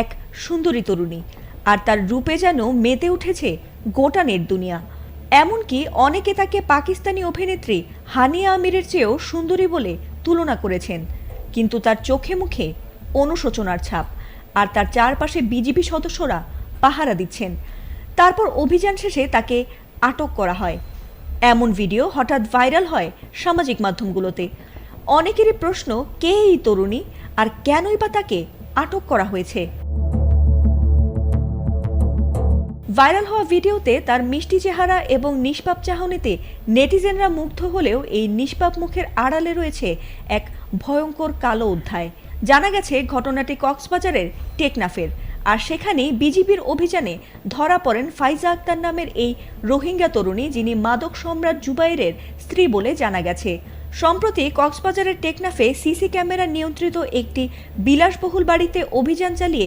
এক সুন্দরী তরুণী, আর তার রূপে যেন মেতে উঠেছে গোটা নেট দুনিয়া। এমনকি অনেকে তাকে পাকিস্তানি অভিনেত্রী হানিয়া আমিরের চেয়েও সুন্দরী বলে তুলনা করেছেন। কিন্তু তার চোখে মুখে অনুশোচনার ছাপ, আর তার চারপাশে বিজিবি সদস্যরা পাহারা দিচ্ছেন। তারপর অভিযান শেষে তাকে আটক করা হয়। এমন ভিডিও হঠাৎ ভাইরাল হয় সামাজিক মাধ্যমগুলোতে। অনেকেরই প্রশ্ন, কে এই তরুণী আর কেনই বা তাকে আটক করা হয়েছে। ভাইরাল হওয়া ভিডিওতে তার মিষ্টি চেহারা এবং নিষ্পাপ চাহনিতে নেটিজেনরা মুগ্ধ হলেও এই নিষ্পাপ মুখের আড়ালে রয়েছে এক ভয়ঙ্কর কালো অধ্যায়। জানা গেছে ঘটনাটি কক্সবাজারের টেকনাফের, আর সেখানেই বিজিবির অভিযানে ধরা পড়েন ফাইজা আক্তার নামের এই রোহিঙ্গা তরুণী, যিনি মাদক সম্রাট জুবাইরের স্ত্রী বলে জানা গেছে। সম্প্রতি কক্সবাজারের টেকনাফে সিসি ক্যামেরা নিয়ন্ত্রিত একটি বিলাসবহুল বাড়িতে অভিযান চালিয়ে